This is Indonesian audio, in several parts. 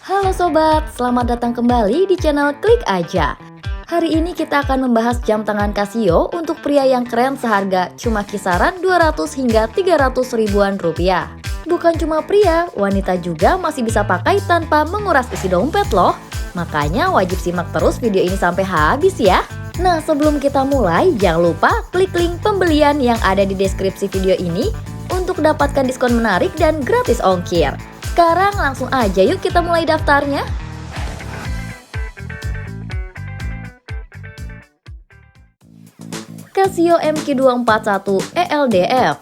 Halo sobat, selamat datang kembali di channel Klik Aja. Hari ini kita akan membahas jam tangan Casio untuk pria yang keren seharga cuma kisaran 200 hingga 300 ribuan rupiah. Bukan cuma pria, wanita juga masih bisa pakai tanpa menguras isi dompet loh. Makanya wajib simak terus video ini sampai habis ya. Nah, sebelum kita mulai, jangan lupa klik link pembelian yang ada di deskripsi video ini untuk dapatkan diskon menarik dan gratis ongkir. Sekarang langsung aja yuk kita mulai daftarnya. Casio MQ241 ELDF.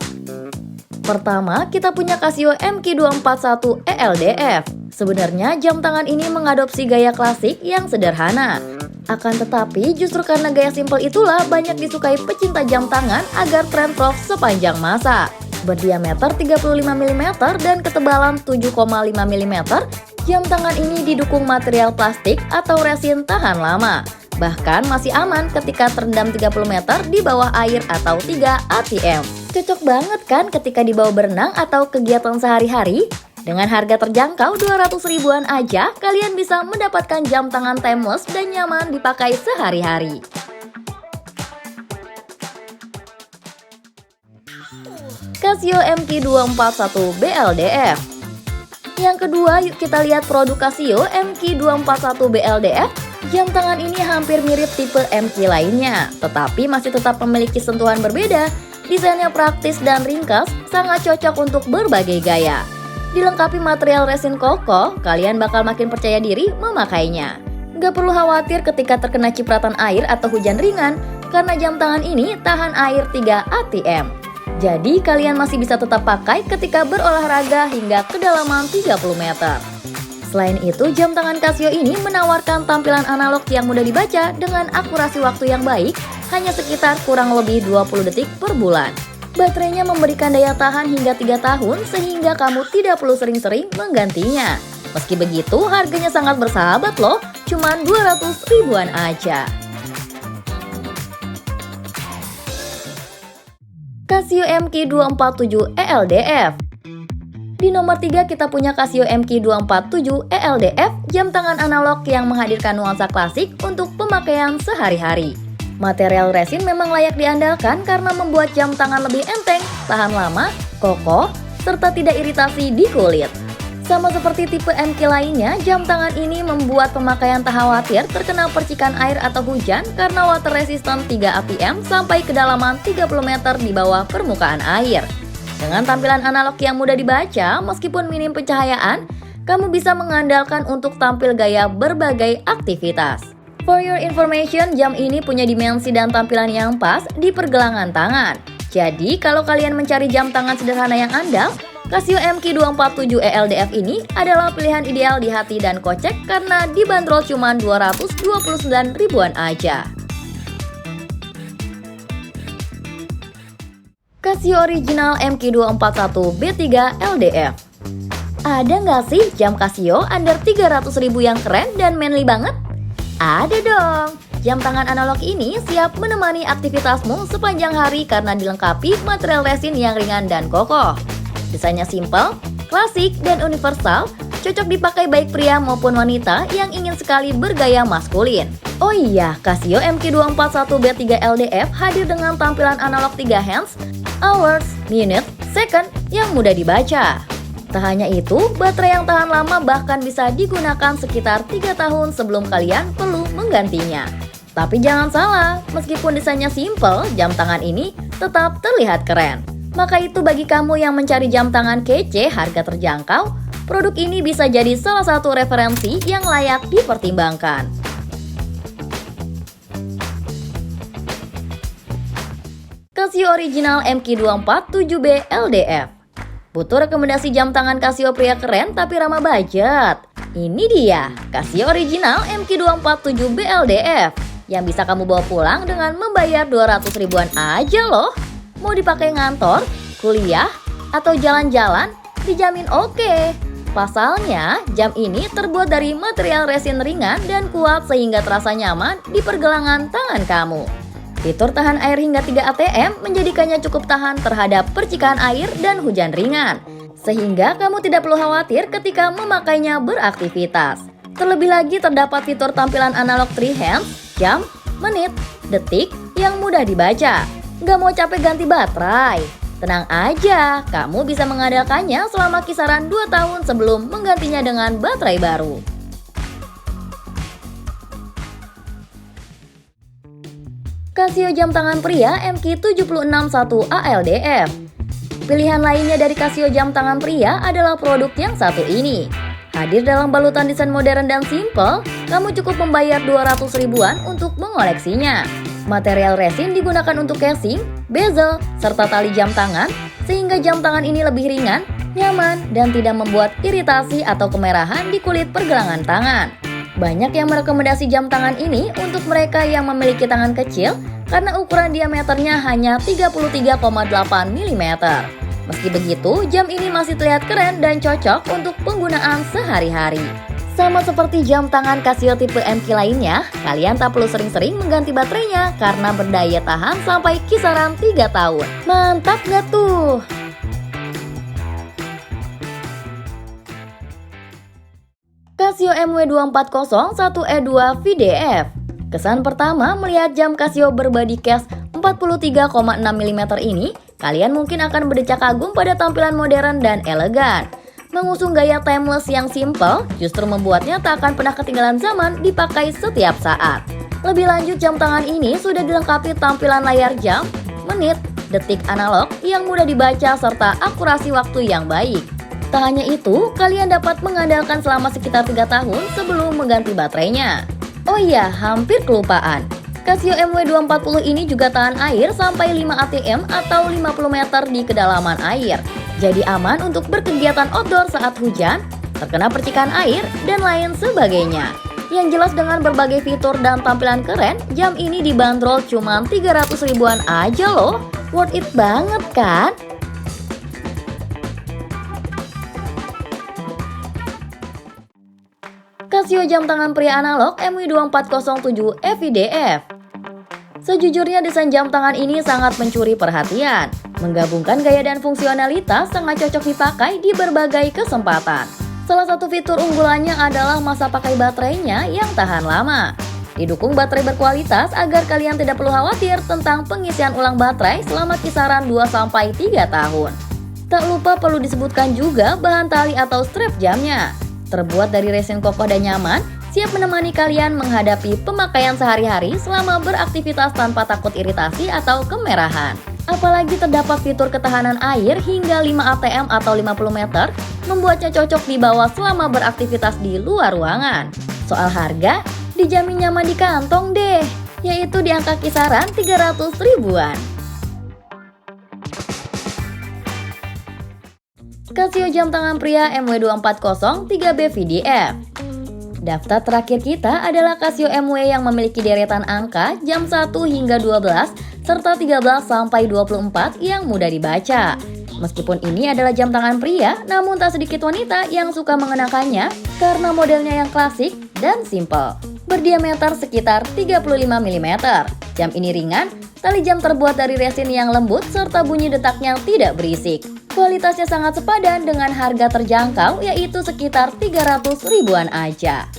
Pertama, kita punya Casio MQ241 ELDF. Sebenarnya jam tangan ini mengadopsi gaya klasik yang sederhana. Akan tetapi justru karena gaya simpel itulah banyak disukai pecinta jam tangan agar tren prof sepanjang masa. Berdiameter 35 mm dan ketebalan 7,5 mm, jam tangan ini didukung material plastik atau resin tahan lama. Bahkan masih aman ketika terendam 30 meter di bawah air atau 3 ATM. Cocok banget kan ketika dibawa berenang atau kegiatan sehari-hari? Dengan harga terjangkau 200 ribuan aja, kalian bisa mendapatkan jam tangan timeless dan nyaman dipakai sehari-hari. Casio MQ241 BLDF. Yang kedua, yuk kita lihat produk Casio MQ241 BLDF. Jam tangan ini hampir mirip tipe MQ lainnya, tetapi masih tetap memiliki sentuhan berbeda. Desainnya praktis dan ringkas, sangat cocok untuk berbagai gaya. Dilengkapi material resin kokoh, kalian bakal makin percaya diri memakainya. Gak perlu khawatir ketika terkena cipratan air atau hujan ringan, karena jam tangan ini tahan air 3 ATM. Jadi kalian masih bisa tetap pakai ketika berolahraga hingga kedalaman 30 meter. Selain itu, jam tangan Casio ini menawarkan tampilan analog yang mudah dibaca dengan akurasi waktu yang baik, hanya sekitar kurang lebih 20 detik per bulan. Baterainya memberikan daya tahan hingga 3 tahun sehingga kamu tidak perlu sering-sering menggantinya. Meski begitu, harganya sangat bersahabat loh, cuman 200 ribuan aja. Casio MQ247 ELDF. Di nomor 3 kita punya Casio MQ247 ELDF, jam tangan analog yang menghadirkan nuansa klasik untuk pemakaian sehari-hari. Material resin memang layak diandalkan karena membuat jam tangan lebih enteng, tahan lama, kokoh, serta tidak iritasi di kulit. Sama seperti tipe MQ lainnya, jam tangan ini membuat pemakaian tak khawatir terkena percikan air atau hujan karena water resistant 3 ATM sampai kedalaman 30 meter di bawah permukaan air. Dengan tampilan analog yang mudah dibaca, meskipun minim pencahayaan, kamu bisa mengandalkan untuk tampil gaya berbagai aktivitas. For your information, jam ini punya dimensi dan tampilan yang pas di pergelangan tangan. Jadi, kalau kalian mencari jam tangan sederhana yang andal, Casio MQ247 ELDF ini adalah pilihan ideal di hati dan kocek karena dibanderol cuma 229 ribuan aja. Casio original MQ241 B3 LDF. Ada nggak sih jam Casio under 300 ribu yang keren dan manly banget? Ada dong! Jam tangan analog ini siap menemani aktivitasmu sepanjang hari karena dilengkapi material resin yang ringan dan kokoh. Desainnya simple, klasik, dan universal, cocok dipakai baik pria maupun wanita yang ingin sekali bergaya maskulin. Oh iya, Casio MQ241 B3 LDF hadir dengan tampilan analog 3 hands, hours, minute, second yang mudah dibaca. Tak hanya itu, baterai yang tahan lama bahkan bisa digunakan sekitar 3 tahun sebelum kalian perlu menggantinya. Tapi jangan salah, meskipun desainnya simple, jam tangan ini tetap terlihat keren. Maka itu bagi kamu yang mencari jam tangan kece harga terjangkau, produk ini bisa jadi salah satu referensi yang layak dipertimbangkan. Casio original MQ247B LDF. Butuh rekomendasi jam tangan Casio pria keren tapi ramah budget? Ini dia, Casio original MQ247B LDF yang bisa kamu bawa pulang dengan membayar 200 ribuan aja loh. Mau dipakai ngantor, kuliah, atau jalan-jalan, dijamin oke. Pasalnya, jam ini terbuat dari material resin ringan dan kuat sehingga terasa nyaman di pergelangan tangan kamu. Fitur tahan air hingga 3 ATM menjadikannya cukup tahan terhadap percikan air dan hujan ringan. sehingga kamu tidak perlu khawatir ketika memakainya beraktivitas. Terlebih lagi terdapat fitur tampilan analog 3 hands, jam, menit, detik yang mudah dibaca. Gak mau capek ganti baterai? Tenang aja, kamu bisa mengandalkannya selama kisaran 2 tahun sebelum menggantinya dengan baterai baru. Casio jam tangan pria MQ761 ALDF. Pilihan lainnya dari Casio jam tangan pria adalah produk yang satu ini. Hadir dalam balutan desain modern dan simple, kamu cukup membayar 200 ribuan untuk mengoleksinya. Material resin digunakan untuk casing, bezel, serta tali jam tangan, sehingga jam tangan ini lebih ringan, nyaman, dan tidak membuat iritasi atau kemerahan di kulit pergelangan tangan. Banyak yang merekomendasi jam tangan ini untuk mereka yang memiliki tangan kecil karena ukuran diameternya hanya 33,8 mm. Meski begitu, jam ini masih terlihat keren dan cocok untuk penggunaan sehari-hari. Sama seperti jam tangan Casio tipe MQ lainnya, kalian tak perlu sering-sering mengganti baterainya karena berdaya tahan sampai kisaran 3 tahun. Mantap gak tuh? Casio MW240 1E2 VDF. Kesan pertama melihat jam Casio berbody case 43,6 mm ini, kalian mungkin akan berdecak kagum pada tampilan modern dan elegan. Mengusung gaya timeless yang simple, justru membuatnya tak akan pernah ketinggalan zaman dipakai setiap saat. Lebih lanjut, jam tangan ini sudah dilengkapi tampilan layar jam, menit, detik analog yang mudah dibaca serta akurasi waktu yang baik. Tak hanya itu, kalian dapat mengandalkan selama sekitar 3 tahun sebelum mengganti baterainya. Oh iya, hampir kelupaan. Casio MW240 ini juga tahan air sampai 5 atm atau 50 meter di kedalaman air. Jadi aman untuk berkegiatan outdoor saat hujan, terkena percikan air, dan lain sebagainya. Yang jelas dengan berbagai fitur dan tampilan keren, jam ini dibanderol cuma 300 ribuan aja loh. Worth it banget kan? Casio jam tangan pria analog MW2407 FVDF. Sejujurnya desain jam tangan ini sangat mencuri perhatian. Menggabungkan gaya dan fungsionalitas sangat cocok dipakai di berbagai kesempatan. Salah satu fitur unggulannya adalah masa pakai baterainya yang tahan lama. Didukung baterai berkualitas agar kalian tidak perlu khawatir tentang pengisian ulang baterai selama kisaran 2-3 tahun. Tak lupa perlu disebutkan juga bahan tali atau strap jamnya. Terbuat dari resin kokoh dan nyaman, siap menemani kalian menghadapi pemakaian sehari-hari selama beraktivitas tanpa takut iritasi atau kemerahan. Apalagi terdapat fitur ketahanan air hingga 5 atm atau 50 meter, membuatnya cocok dibawa selama beraktivitas di luar ruangan. Soal harga, dijamin nyaman di kantong deh, yaitu di angka kisaran 300 ribuan. Casio jam tangan pria MW240 3B VDF. Daftar terakhir kita adalah Casio MW yang memiliki deretan angka jam 1 hingga 12 serta 13 sampai 24 yang mudah dibaca. Meskipun ini adalah jam tangan pria, namun tak sedikit wanita yang suka mengenakannya karena modelnya yang klasik dan simple. Berdiameter sekitar 35 mm. Jam ini ringan, tali jam terbuat dari resin yang lembut serta bunyi detaknya tidak berisik. Kualitasnya sangat sepadan dengan harga terjangkau, yaitu sekitar 300 ribuan aja.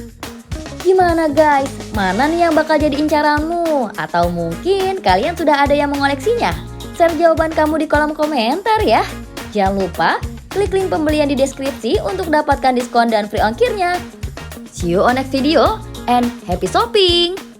Gimana guys? Mana nih yang bakal jadi incaranmu? Atau mungkin kalian sudah ada yang mengoleksinya? Share jawaban kamu di kolom komentar ya. Jangan lupa klik link pembelian di deskripsi untuk dapatkan diskon dan free ongkirnya. See you on next video and happy shopping!